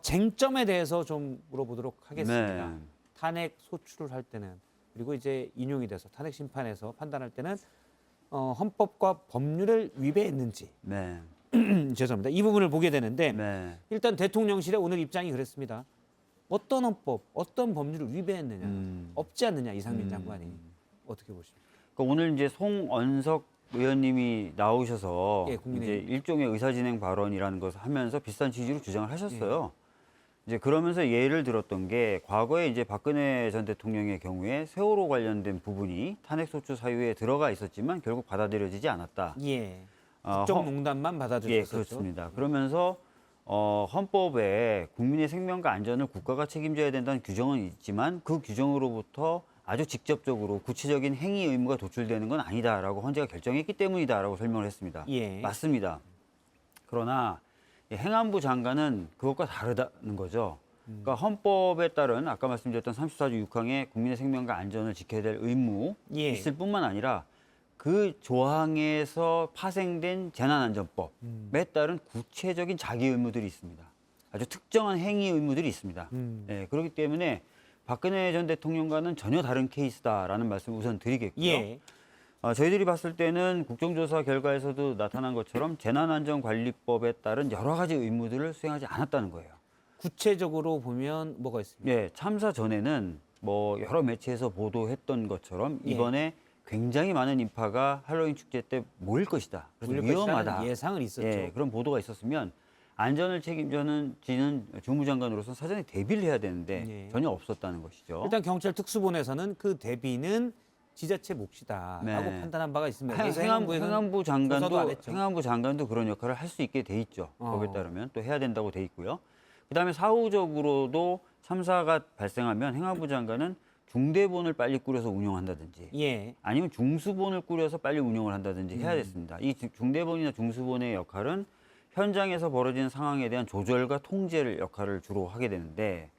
쟁점에 대해서 좀 물어보도록 하겠습니다. 네. 탄핵 소추를 할 때는 그리고 이제 인용이 돼서 탄핵 심판에서 판단할 때는 헌법과 법률을 위배했는지 네. 죄송합니다. 이 부분을 보게 되는데 네. 일단 대통령실의 오늘 입장이 그랬습니다. 어떤 헌법, 어떤 법률을 위배했느냐, 없지 않느냐 이상민 장관이 어떻게 보십니까? 그러니까 오늘 이제 송언석 의원님이 나오셔서 예, 이제 국민의힘. 일종의 의사진행 발언이라는 것을 하면서 비슷한 취지로 주장을 하셨어요. 이제 그러면서 예를 들었던 게 과거에 이제 박근혜 전 대통령의 경우에 세월호 관련된 부분이 탄핵소추 사유에 들어가 있었지만 결국 받아들여지지 않았다. 예, 어, 국정농단만 예, 받아들였었죠. 그렇습니다. 그러면서 헌법에 국민의 생명과 안전을 국가가 책임져야 된다는 규정은 있지만 그 규정으로부터 아주 직접적으로 구체적인 행위 의무가 도출되는 건 아니다라고 헌재가 결정했기 때문이다라고 설명을 했습니다. 예. 맞습니다. 그러나 행안부 장관은 그것과 다르다는 거죠. 그러니까 헌법에 따른 아까 말씀드렸던 34조 6항에 국민의 생명과 안전을 지켜야 될 의무 예. 있을 뿐만 아니라 그 조항에서 파생된 재난안전법에 따른 구체적인 자기 의무들이 있습니다. 아주 특정한 행위 의무들이 있습니다. 예, 그렇기 때문에 박근혜 전 대통령과는 전혀 다른 케이스다라는 말씀을 우선 드리겠고요. 예. 저희들이 봤을 때는 국정조사 결과에서도 나타난 것처럼 재난안전관리법에 따른 여러 가지 의무들을 수행하지 않았다는 거예요. 구체적으로 보면 뭐가 있습니까? 예, 참사 전에는 뭐 여러 매체에서 보도했던 것처럼 예. 이번에 굉장히 많은 인파가 할로윈 축제 때 모일 것이다. 그래서 몰릴 위험하다. 것이라는 예상은 있었죠. 예, 그런 보도가 있었으면 안전을 책임지는 주무장관으로서 사전에 대비를 해야 되는데 예. 전혀 없었다는 것이죠. 일단 경찰 특수본에서는 그 대비는 지자체 몫이다라고 네. 판단한 바가 있습니다. 그래서 행안부 조사도 안 했죠. 행안부 장관도 그런 역할을 할 수 있게 돼 있죠. 어. 법에 따르면 또 해야 된다고 돼 있고요. 그다음에 사후적으로도 참사가 발생하면 행안부 장관은 중대본을 빨리 꾸려서 운영한다든지 예. 아니면 중수본을 꾸려서 빨리 운영을 한다든지 해야 됐습니다. 이 중대본이나 중수본의 역할은 현장에서 벌어지는 상황에 대한 조절과 통제를 역할을 주로 하게 되는데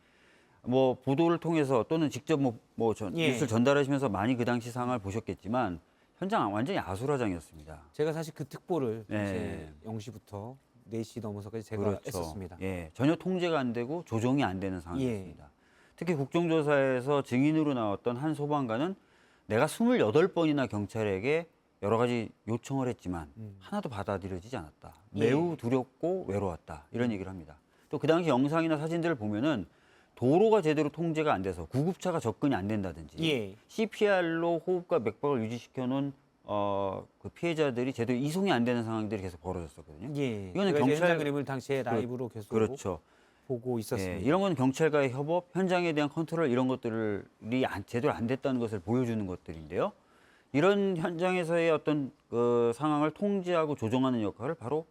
뭐 보도를 통해서 또는 직접 예. 뉴스를 전달하시면서 많이 그 당시 상황을 보셨겠지만 현장 완전히 아수라장이었습니다. 제가 사실 그 특보를 네. 이제 0시부터 4시 넘어서까지 제가 그렇죠. 했었습니다. 예, 전혀 통제가 안 되고 조정이 안 되는 상황이었습니다. 특히 국정조사에서 증인으로 나왔던 한 소방관은 내가 28번이나 경찰에게 여러 가지 요청을 했지만 하나도 받아들여지지 않았다. 매우 두렵고 외로웠다. 이런 얘기를 합니다. 또 그 당시 영상이나 사진들을 보면은 도로가 제대로 통제가 안 돼서 구급차가 접근이 안 된다든지 예. CPR로 호흡과 맥박을 유지시켜 놓은 그 피해자들이 제대로 이송이 안 되는 상황들이 계속 벌어졌었거든요. 예. 이거는 제가 이제 경찰 현장 그림을 당시에 라이브로 계속 그렇죠. 보고 있었습니다. 예, 이런 건 경찰과의 협업, 현장에 대한 컨트롤 이런 것들이 제대로 안 됐다는 것을 보여주는 것들인데요. 이런 현장에서의 어떤 그 상황을 통제하고 조정하는 역할을 바로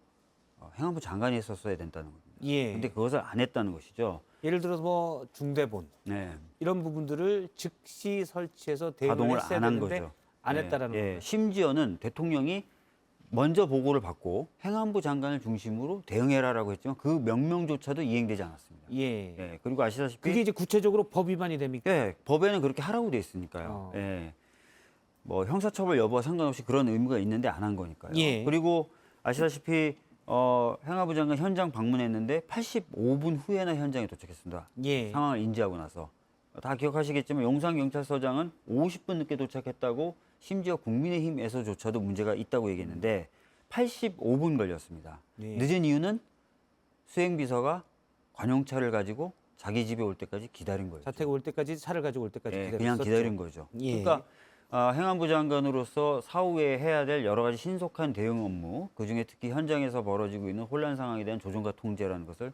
행안부 장관이 했었어야 된다는 겁니다. 예. 근데 그것을 안 했다는 것이죠. 예를 들어서 뭐 중대본 네. 이런 부분들을 즉시 설치해서 대응을 가동을 했어야 안 한 되는데 거죠. 안 예, 했다라는 예. 거예요. 심지어는 대통령이 먼저 보고를 받고 행안부 장관을 중심으로 대응해라라고 했지만 그 명령조차도 이행되지 않았습니다. 예. 예. 그리고 아시다시피 그게 이제 구체적으로 법 위반이 됩니까? 예, 법에는 그렇게 하라고 돼 있으니까요. 어. 예. 뭐 형사처벌 여부와 상관없이 그런 의무가 있는데 안 한 거니까요. 예. 그리고 아시다시피 행안부 장관 현장 방문했는데 85분 후에나 현장에 도착했습니다. 예. 상황을 인지하고 나서 다 기억하시겠지만 용산경찰서장은 50분 늦게 도착했다고 심지어 국민의힘에서조차도 문제가 있다고 얘기했는데 85분 걸렸습니다. 예. 늦은 이유는 수행비서가 관용차를 가지고 자기 집에 올 때까지 기다린 거예요. 자택 올 때까지 차를 가지고 올 때까지 예, 기다렸었죠. 그냥 기다린 거죠. 예. 그러니까 행안부 장관으로서 사후에 해야 될 여러 가지 신속한 대응 업무, 그중에 특히 현장에서 벌어지고 있는 혼란 상황에 대한 조정과 통제라는 것을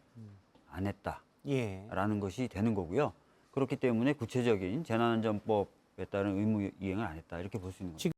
안 했다라는 예. 것이 되는 거고요. 그렇기 때문에 구체적인 재난안전법에 따른 의무 이행을 안 했다 이렇게 볼 수 있는 거죠.